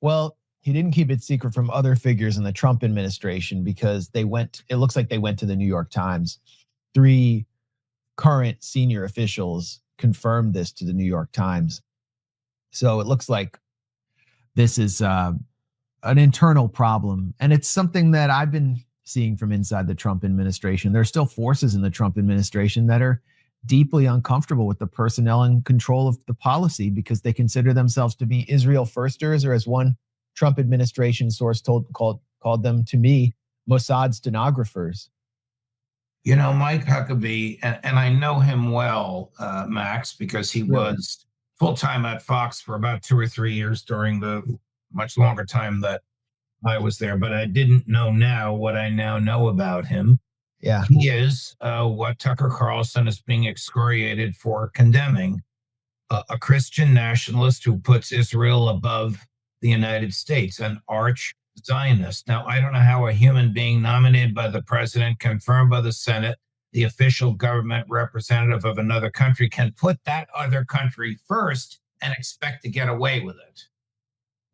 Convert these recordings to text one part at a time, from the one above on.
Well, he didn't keep it secret from other figures in the Trump administration because it looks like they went to the New York Times. 3 current senior officials confirmed this to the New York Times. So it looks like this is an internal problem. And it's something that I've been seeing from inside the Trump administration. There are still forces in the Trump administration that are deeply uncomfortable with the personnel and control of the policy because they consider themselves to be Israel firsters, or as one Trump administration source called them to me, Mossad stenographers. You know, Mike Huckabee, and I know him well, Max, because he was full-time at Fox for about 2 or 3 years during the much longer time that I was there, but I didn't know now what I now know about him. Yeah. He is what Tucker Carlson is being excoriated for condemning, a Christian nationalist who puts Israel above the United States, an arch Zionist. Now, I don't know how a human being nominated by the president, confirmed by the Senate, the official government representative of another country, can put that other country first and expect to get away with it.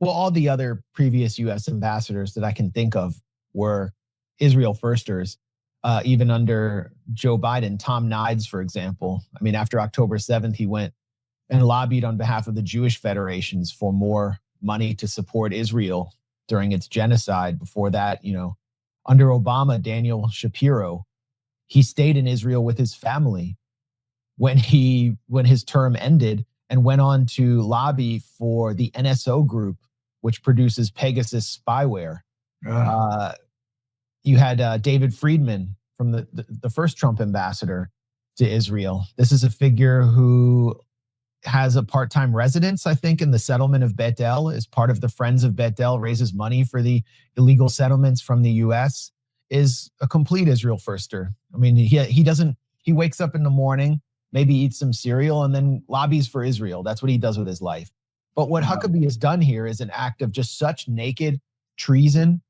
Well, all the other previous U.S. ambassadors that I can think of were Israel firsters, even under Joe Biden. Tom Nides, for example. I mean, after October 7th, he went and lobbied on behalf of the Jewish federations for more money to support Israel during its genocide. Before that, under Obama, Daniel Shapiro, he stayed in Israel with his family when his term ended and went on to lobby for the NSO group, which produces Pegasus spyware. You had David Friedman from the first Trump ambassador to Israel. This is a figure who has a part-time residence, I think, in the settlement of Bet El, is part of the Friends of Bet El, raises money for the illegal settlements from the U.S., is a complete Israel firster. I mean, he wakes up in the morning, maybe eats some cereal, and then lobbies for Israel. That's what he does with his life. But what Huckabee has done here is an act of just such naked treason,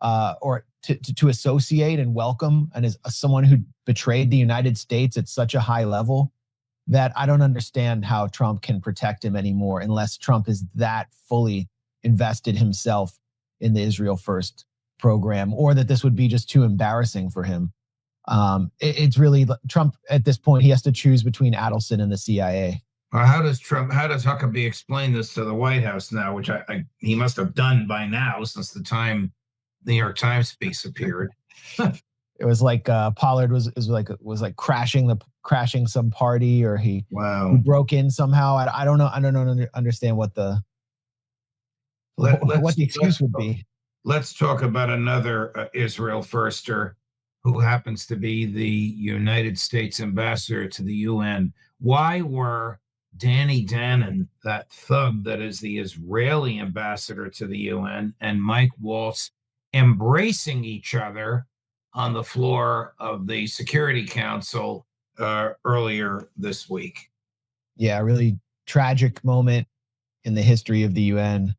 or to associate and welcome, and as someone who betrayed the United States at such a high level, that I don't understand how Trump can protect him anymore unless Trump is that fully invested himself in the Israel First program, or that this would be just too embarrassing for him. It's really Trump at this point. He has to choose between Adelson and the CIA. How does Huckabee explain this to the White House now, which he must have done by now since the time the New York Times piece appeared? It was like Pollard was like crashing some party, or he broke in somehow. I don't know. I don't understand what the excuse would be. Let's talk about another Israel firster who happens to be the United States ambassador to the UN. Why were Danny Danon, that thug that is the Israeli ambassador to the UN, and Mike Waltz embracing each other on the floor of the Security Council earlier this week? Yeah, a really tragic moment in the history of the UN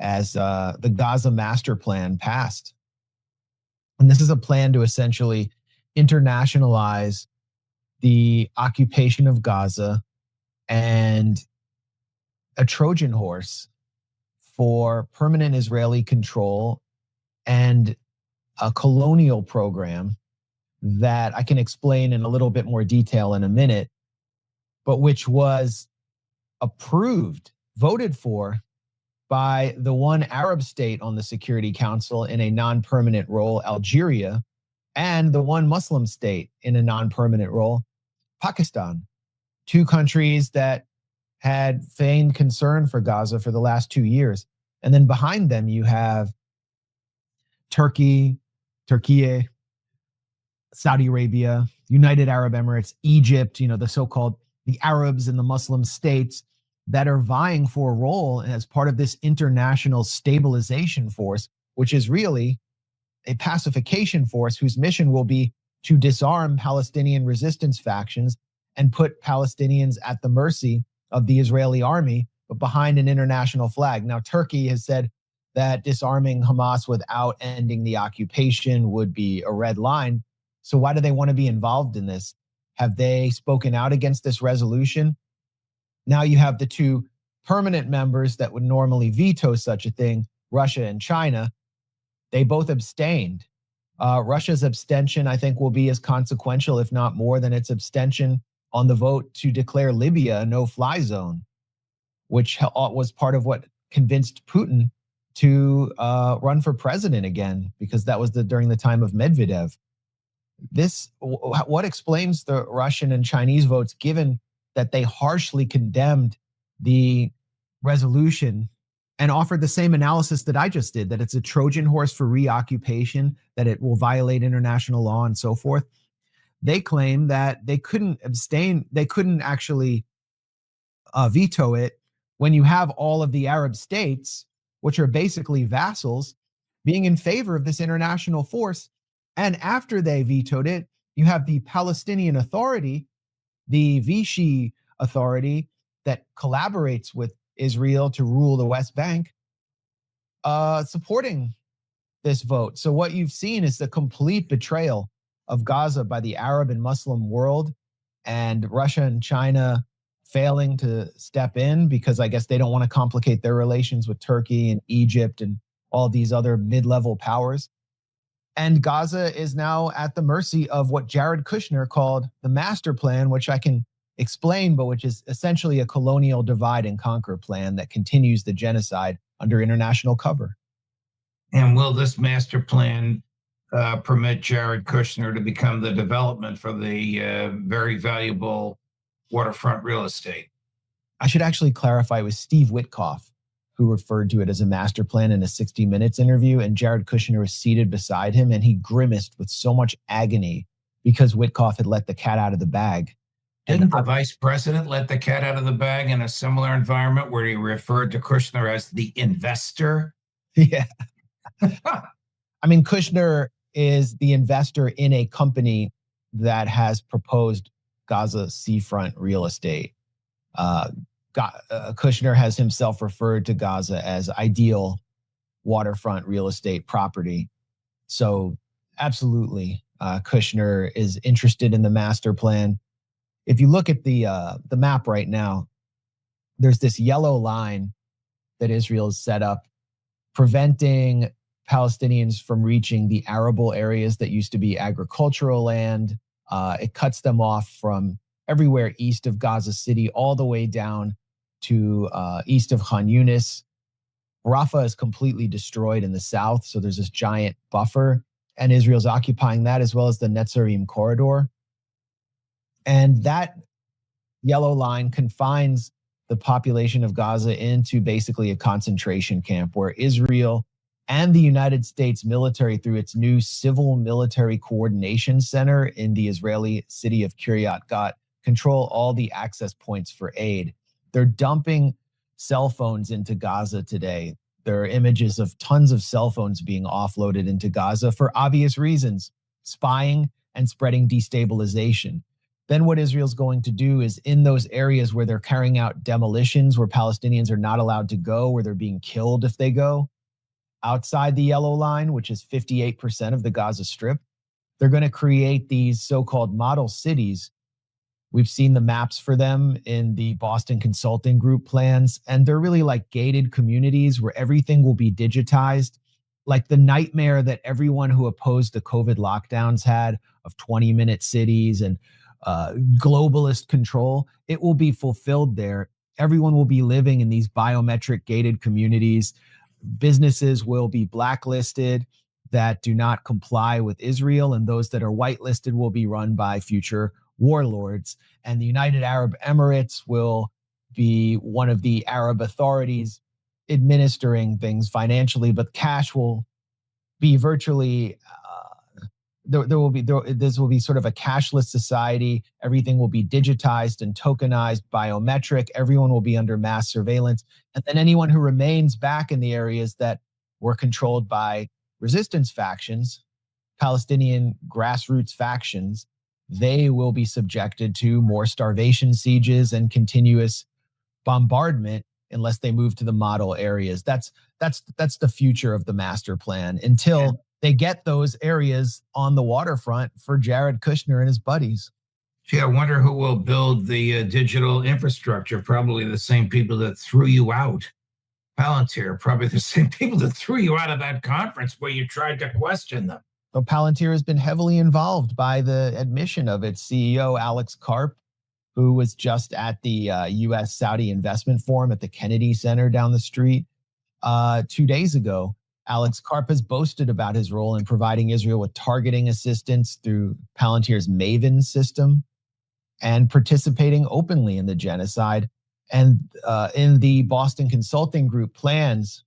as the Gaza Master Plan passed. And this is a plan to essentially internationalize the occupation of Gaza and a Trojan horse for permanent Israeli control and a colonial program that I can explain in a little bit more detail in a minute, but which was approved, voted for by the one Arab state on the Security Council in a non-permanent role, Algeria, and the one Muslim state in a non-permanent role, Pakistan. 2 countries that had feigned concern for Gaza for the last 2 years. And then behind them, you have Turkey, Saudi Arabia, United Arab Emirates, Egypt, the Arabs and the Muslim states that are vying for a role as part of this international stabilization force, which is really a pacification force whose mission will be to disarm Palestinian resistance factions and put Palestinians at the mercy of the Israeli army, but behind an international flag. Now, Turkey has said that disarming Hamas without ending the occupation would be a red line. So why do they want to be involved in this? Have they spoken out against this resolution? Now you have the 2 permanent members that would normally veto such a thing, Russia and China, they both abstained. Russia's abstention, I think, will be as consequential, if not more, than its abstention on the vote to declare Libya a no-fly zone, which was part of what convinced Putin to run for president again, because that was during the time of Medvedev. What explains the Russian and Chinese votes, given that they harshly condemned the resolution and offered the same analysis that I just did, that it's a Trojan horse for reoccupation, that it will violate international law and so forth. They claim that they couldn't abstain, they couldn't actually veto it when you have all of the Arab states, which are basically vassals, being in favor of this international force. And after they vetoed it, you have the Palestinian Authority, the Vichy Authority, that collaborates with Israel to rule the West Bank, supporting this vote. So what you've seen is the complete betrayal of Gaza by the Arab and Muslim world, and Russia and China failing to step in because I guess they don't want to complicate their relations with Turkey and Egypt and all these other mid-level powers. And Gaza is now at the mercy of what Jared Kushner called the master plan, which I can explain, but which is essentially a colonial divide and conquer plan that continues the genocide under international cover. And will this master plan permit Jared Kushner to become the development for the very valuable waterfront real estate? I should actually clarify, it was Steve Witkoff who referred to it as a master plan in a 60 Minutes interview, and Jared Kushner was seated beside him, and he grimaced with so much agony because Witkoff had let the cat out of the bag. Didn't the vice president let the cat out of the bag in a similar environment where he referred to Kushner as the investor? Yeah. I mean, Kushner is the investor in a company that has proposed Gaza seafront real estate. Kushner has himself referred to Gaza as ideal waterfront real estate property. So absolutely, Kushner is interested in the master plan. If you look at the map right now, there's this yellow line that Israel has set up, preventing Palestinians from reaching the arable areas that used to be agricultural land. It cuts them off from everywhere east of Gaza City, all the way down to east of Khan Yunis. Rafah is completely destroyed in the south, so there's this giant buffer, and Israel's occupying that, as well as the Netzarim corridor. And that yellow line confines the population of Gaza into basically a concentration camp where Israel and the United States military, through its new Civil Military Coordination Center in the Israeli city of Kiryat Gat, control all the access points for aid. They're dumping cell phones into Gaza today. There are images of tons of cell phones being offloaded into Gaza for obvious reasons, spying and spreading destabilization. Then what Israel's going to do is, in those areas where they're carrying out demolitions, where Palestinians are not allowed to go, where they're being killed if they go, outside the yellow line, which is 58% of the Gaza Strip, they're going to create these so-called model cities. We've seen the maps for them in the Boston Consulting Group plans, and they're really like gated communities where everything will be digitized. Like the nightmare that everyone who opposed the COVID lockdowns had of 20-minute cities and globalist control, it will be fulfilled there. Everyone will be living in these biometric gated communities. Businesses will be blacklisted that do not comply with Israel, and those that are whitelisted will be run by future warlords. And the United Arab Emirates will be one of the Arab authorities administering things financially, but cash will be virtually this will be sort of a cashless society. Everything will be digitized and tokenized, biometric. Everyone will be under mass surveillance. And then anyone who remains back in the areas that were controlled by resistance factions, Palestinian grassroots factions, they will be subjected to more starvation sieges and continuous bombardment unless they move to the model areas. That's the future of the master plan until they get those areas on the waterfront for Jared Kushner and his buddies. Gee, I wonder who will build the digital infrastructure. Probably the same people that threw you out. Palantir, probably the same people that threw you out of that conference where you tried to question them. So Palantir has been heavily involved by the admission of its CEO, Alex Karp, who was just at the U.S. Saudi Investment Forum at the Kennedy Center down the street 2 days ago. Alex Karp has boasted about his role in providing Israel with targeting assistance through Palantir's Maven system and participating openly in the genocide. And in the Boston Consulting Group plans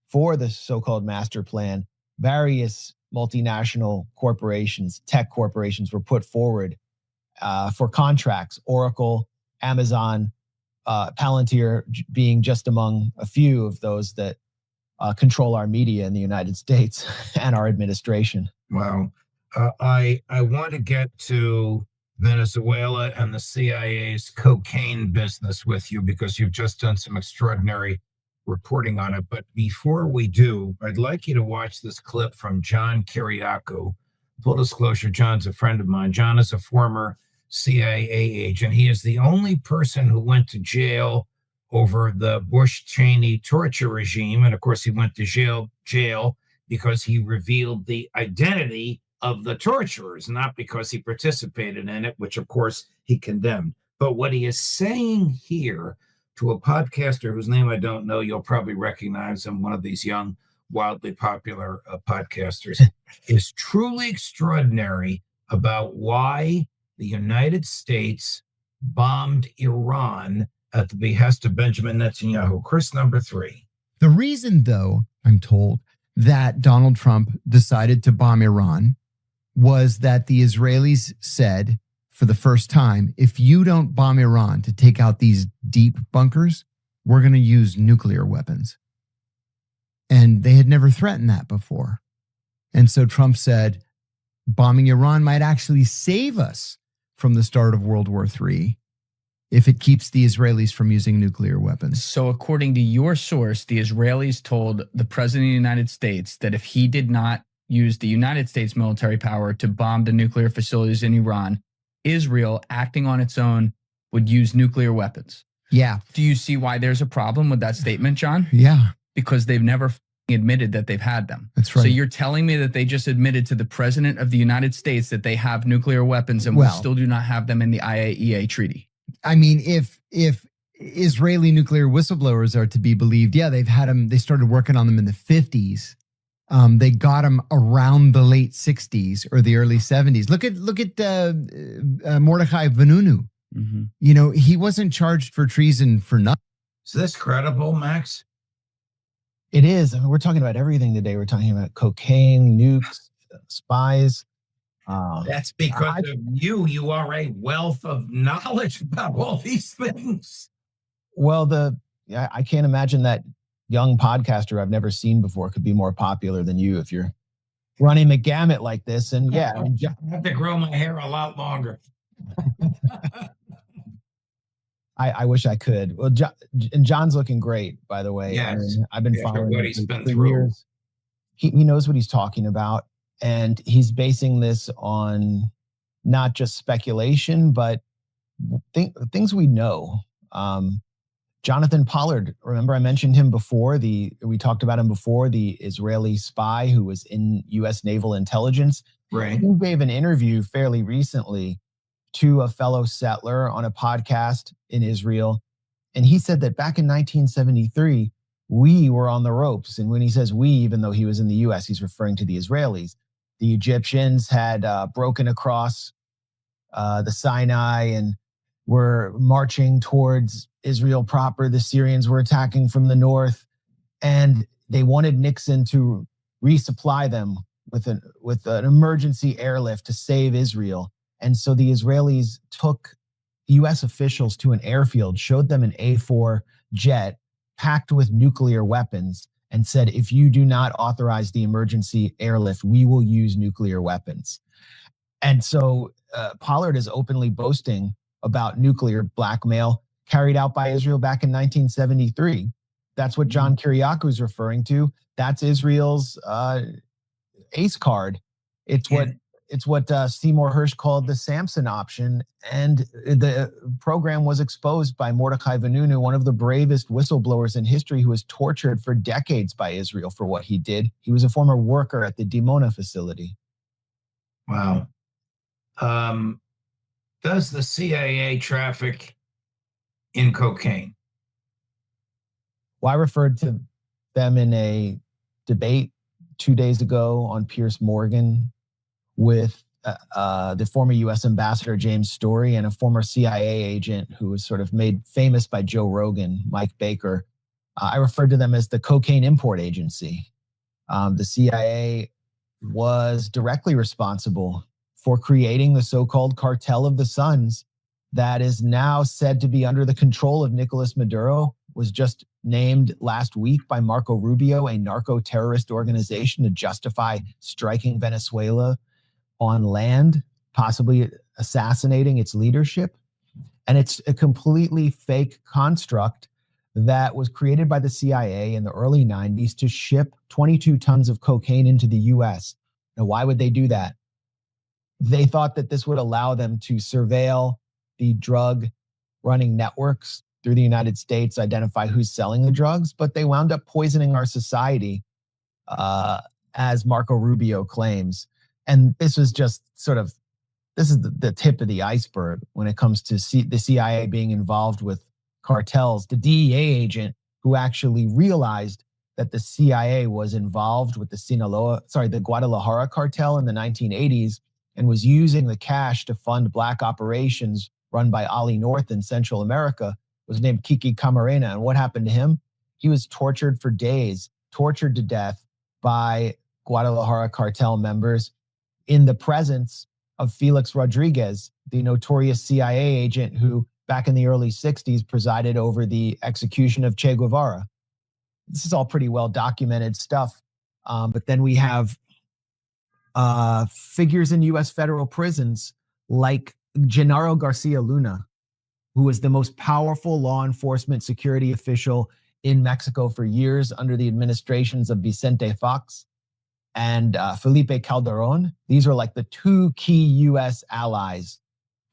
for the so-called master plan, various multinational corporations, tech corporations, were put forward for contracts. Oracle, Amazon, Palantir being just among a few of those that control our media in the United States and our administration. Wow. I want to get to Venezuela and the CIA's cocaine business with you because you've just done some extraordinary reporting on it. But before we do, I'd like you to watch this clip from John Kiriakou. Full disclosure, John's a friend of mine. John is a former CIA agent. He is the only person who went to jail over the Bush-Cheney torture regime. And of course, he went to jail because he revealed the identity of the torturers, not because he participated in it, which of course he condemned. But what he is saying here to a podcaster whose name I don't know, you'll probably recognize him, one of these young, wildly popular podcasters, is truly extraordinary about why the United States bombed Iran at the behest of Benjamin Netanyahu. Chris, number 3. The reason, though, I'm told, that Donald Trump decided to bomb Iran was that the Israelis said for the first time, if you don't bomb Iran to take out these deep bunkers, we're going to use nuclear weapons. And they had never threatened that before. And so Trump said, bombing Iran might actually save us from the start of World War III if it keeps the Israelis from using nuclear weapons. So according to your source, the Israelis told the president of the United States that if he did not use the United States military power to bomb the nuclear facilities in Iran, Israel, acting on its own, would use nuclear weapons. Yeah. Do you see why there's a problem with that statement, John? Yeah. Because they've never admitted that they've had them. That's right. So you're telling me that they just admitted to the president of the United States that they have nuclear weapons and we still do not have them in the IAEA treaty? I mean, if Israeli nuclear whistleblowers are to be believed, yeah, they've had them. They started working on them in the 50s. They got them around the late 60s or the early 70s. Look at Mordechai Vanunu. Mm-hmm. You know, he wasn't charged for treason for nothing. Is this credible, Max? It is. I mean, we're talking about everything today. We're talking about cocaine, nukes, spies. That's because of you. You are a wealth of knowledge about all these things. Well, I can't imagine that young podcaster I've never seen before could be more popular than you if you're running the gamut like this. And yeah, I have to grow my hair a lot longer. I wish I could. Well, and John's looking great, by the way. Yes. I mean, I've been following what him he's been for through. years. He knows what he's talking about. And he's basing this on not just speculation, but things we know. Jonathan Pollard, remember I mentioned him before, we talked about him before, the Israeli spy who was in U.S. naval intelligence. Right. He gave an interview fairly recently to a fellow settler on a podcast in Israel. And he said that back in 1973, we were on the ropes. And when he says we, even though he was in the U.S., he's referring to the Israelis. The Egyptians had broken across the Sinai and were marching towards Israel proper. The Syrians were attacking from the north, and they wanted Nixon to resupply them with an emergency airlift to save Israel. And so the Israelis took U.S. officials to an airfield, showed them an A-4 jet packed with nuclear weapons, and said, if you do not authorize the emergency airlift, we will use nuclear weapons. And so Pollard is openly boasting about nuclear blackmail carried out by Israel back in 1973. That's what John Kiriakou is referring to. That's Israel's ace card. It's what It's what Seymour Hersh called the Samson option. And the program was exposed by Mordecai Vanunu, one of the bravest whistleblowers in history, who was tortured for decades by Israel for what he did. He was a former worker at the Dimona facility. Wow. Does the CIA traffic in cocaine? Well, I referred to them in a debate 2 days ago on Piers Morgan with the former U.S. ambassador James Story and a former CIA agent who was sort of made famous by Joe Rogan, Mike Baker. I referred to them as the cocaine import agency. The CIA was directly responsible for creating the so-called cartel of the Suns that is now said to be under the control of Nicolas Maduro, was just named last week by Marco Rubio a narco-terrorist organization to justify striking Venezuela on land, possibly assassinating its leadership. And it's a completely fake construct that was created by the CIA in the early 90s to ship 22 tons of cocaine into the US. Now, why would they do that? They thought that this would allow them to surveil the drug running networks through the United States, identify who's selling the drugs, but they wound up poisoning our society, as Marco Rubio claims. And this was just sort of, this is the tip of the iceberg when it comes to the CIA being involved with cartels. The DEA agent who actually realized that the CIA was involved with the Guadalajara cartel in the 1980s and was using the cash to fund black operations run by Ali North in Central America was named Kiki Camarena. And what happened to him? He was tortured for days, tortured to death by Guadalajara cartel members in the presence of Felix Rodriguez, the notorious CIA agent who back in the early 60s presided over the execution of Che Guevara. This is all pretty well documented stuff. But then we have figures in US federal prisons like Genaro Garcia Luna, who was the most powerful law enforcement security official in Mexico for years under the administrations of Vicente Fox and Felipe Calderon. These are like the two key US allies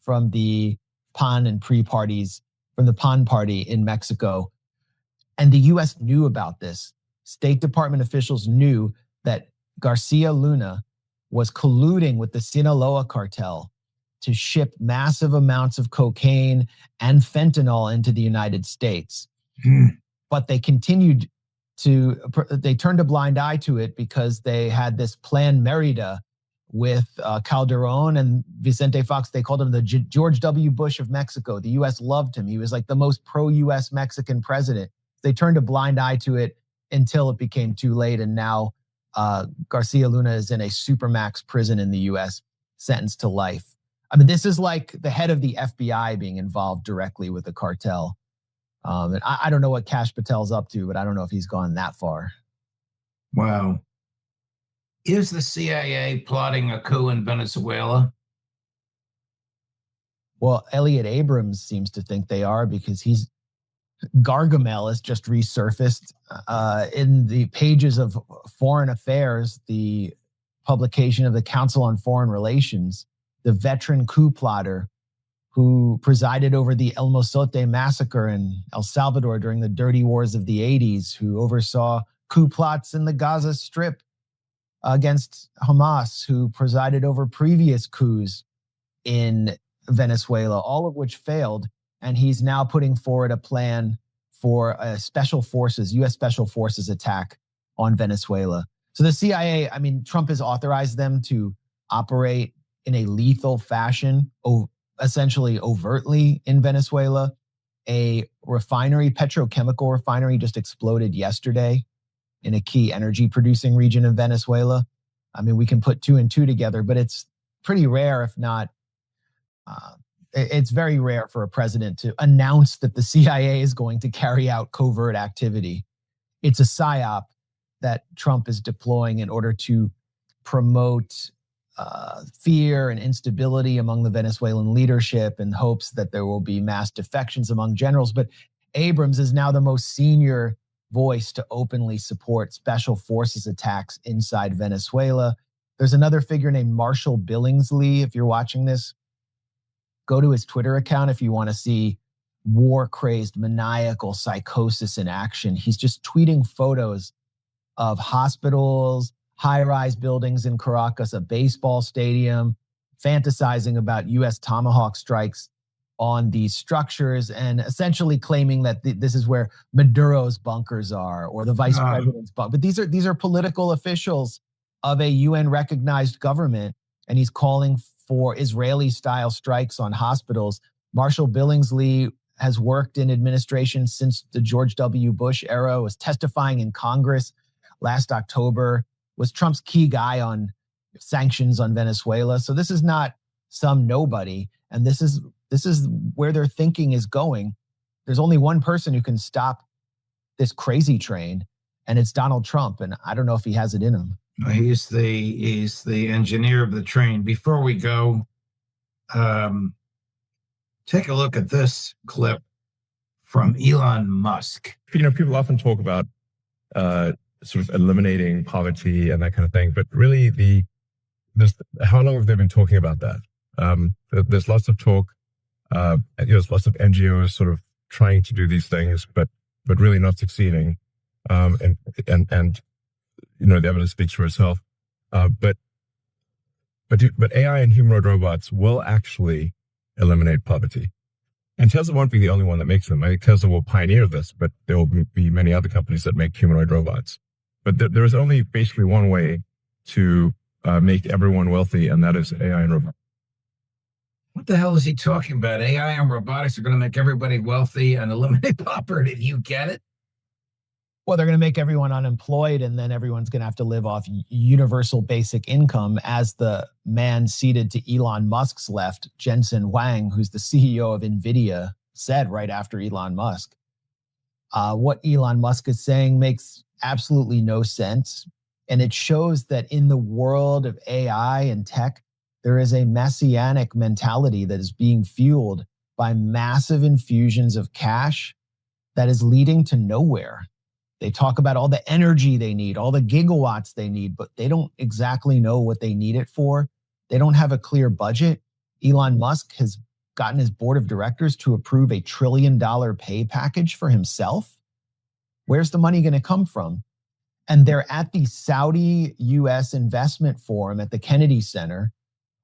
from the PAN and PRI parties, from the PAN party in Mexico. And the US knew about this. State Department officials knew that Garcia Luna was colluding with the Sinaloa cartel to ship massive amounts of cocaine and fentanyl into the United States. But they continued they turned a blind eye to it because they had this Plan Merida with Calderon and Vicente Fox. They called him the George W. Bush of Mexico. The U.S. loved him. He was like the most pro-U.S. Mexican president. They turned a blind eye to it until it became too late. And now Garcia Luna is in a supermax prison in the U.S., sentenced to life. I mean, this is like the head of the FBI being involved directly with the cartel. And I don't know what Kash Patel's up to, but I don't know if he's gone that far. Wow. Is the CIA plotting a coup in Venezuela? Well, Elliot Abrams seems to think they are because Gargamel has just resurfaced in the pages of Foreign Affairs, the publication of the Council on Foreign Relations, the veteran coup plotter who presided over the El Mozote massacre in El Salvador during the dirty wars of the 80s, who oversaw coup plots in the Gaza Strip against Hamas, who presided over previous coups in Venezuela, all of which failed. And he's now putting forward a plan for a US Special Forces attack on Venezuela. So the CIA, I mean, Trump has authorized them to operate in a lethal fashion, essentially overtly in Venezuela. A petrochemical refinery just exploded yesterday in a key energy producing region of Venezuela. I mean, we can put two and two together, but it's pretty rare, if not, it's very rare for a president to announce that the CIA is going to carry out covert activity. It's a psyop that Trump is deploying in order to promote fear and instability among the Venezuelan leadership in hopes that there will be mass defections among generals. But Abrams is now the most senior voice to openly support special forces attacks inside Venezuela. There's another figure named Marshall Billingsley. If you're watching this, go to his Twitter account if you want to see war-crazed, maniacal psychosis in action. He's just tweeting photos of hospitals, high-rise buildings in Caracas, a baseball stadium, fantasizing about U.S. Tomahawk strikes on these structures and essentially claiming that this is where Maduro's bunkers are or the vice president's bunker. But these are political officials of a UN-recognized government, and he's calling for Israeli-style strikes on hospitals. Marshall Billingsley has worked in administration since the George W. Bush era, was testifying in Congress last October, was Trump's key guy on sanctions on Venezuela. So this is not some nobody, and this is where their thinking is going. There's only one person who can stop this crazy train, and it's Donald Trump, and I don't know if he has it in him. He's the engineer of the train. Before we go, take a look at this clip from Elon Musk. People often talk about sort of eliminating poverty and that kind of thing, but really how long have they been talking about that? There's lots of talk. There's lots of NGOs sort of trying to do these things, but really not succeeding. And the evidence speaks for itself. But AI and humanoid robots will actually eliminate poverty. And Tesla won't be the only one that makes them. I think Tesla will pioneer this, but there will be many other companies that make humanoid robots. But there is only basically one way to make everyone wealthy, and that is AI and robots. What the hell is he talking about? AI and robotics are going to make everybody wealthy and eliminate poverty. Do you get it? Well, they're going to make everyone unemployed, and then everyone's going to have to live off universal basic income, as the man seated to Elon Musk's left, Jensen Huang, who's the CEO of NVIDIA, said right after Elon Musk. What Elon Musk is saying makes absolutely no sense. And it shows that in the world of AI and tech, there is a messianic mentality that is being fueled by massive infusions of cash that is leading to nowhere. They talk about all the energy they need, all the gigawatts they need, but they don't exactly know what they need it for. They don't have a clear budget. Elon Musk has gotten his board of directors to approve $1 trillion pay package for himself. Where's the money going to come from? And they're at the Saudi U.S. Investment Forum at the Kennedy Center,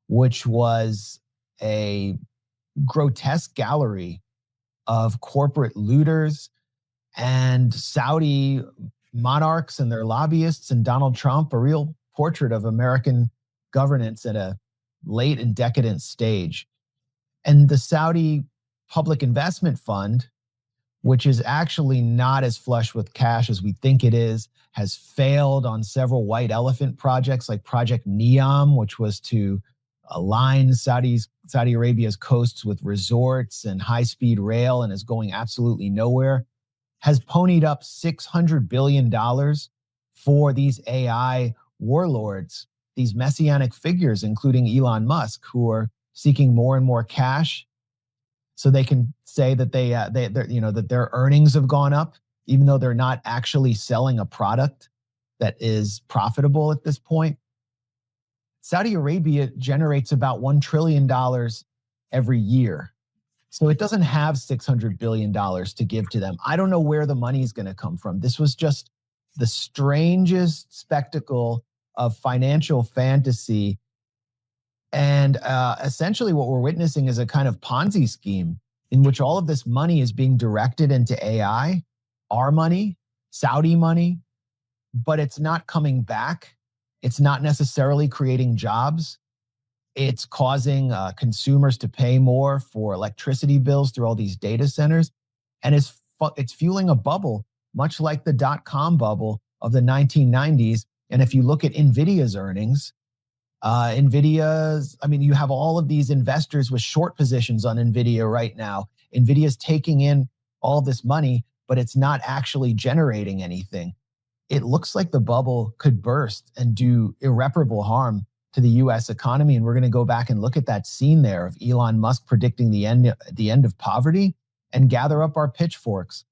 which was a grotesque gallery of corporate looters and Saudi monarchs and their lobbyists, and Donald Trump, a real portrait of American governance at a late and decadent stage. And the Saudi Public Investment Fund, which is actually not as flush with cash as we think it is, has failed on several white elephant projects like Project Neom, which was to align Saudi Arabia's coasts with resorts and high-speed rail, and is going absolutely nowhere, has ponied up $600 billion for these AI warlords, these messianic figures, including Elon Musk, who are seeking more and more cash so they can say that that their earnings have gone up, even though they're not actually selling a product that is profitable at this point. Saudi Arabia generates about $1 trillion every year. So it doesn't have $600 billion to give to them. I don't know where the money is going to come from. This was just the strangest spectacle of financial fantasy. And essentially what we're witnessing is a kind of Ponzi scheme in which all of this money is being directed into AI, our money, Saudi money, but it's not coming back. It's not necessarily creating jobs. It's causing consumers to pay more for electricity bills through all these data centers. And it's fueling a bubble, much like the dot-com bubble of the 1990s. And if you look at NVIDIA's earnings, you have all of these investors with short positions on NVIDIA right now. NVIDIA's taking in all this money, but it's not actually generating anything. It looks like the bubble could burst and do irreparable harm to the U.S. economy. And we're going to go back and look at that scene there of Elon Musk predicting the end of poverty, and gather up our pitchforks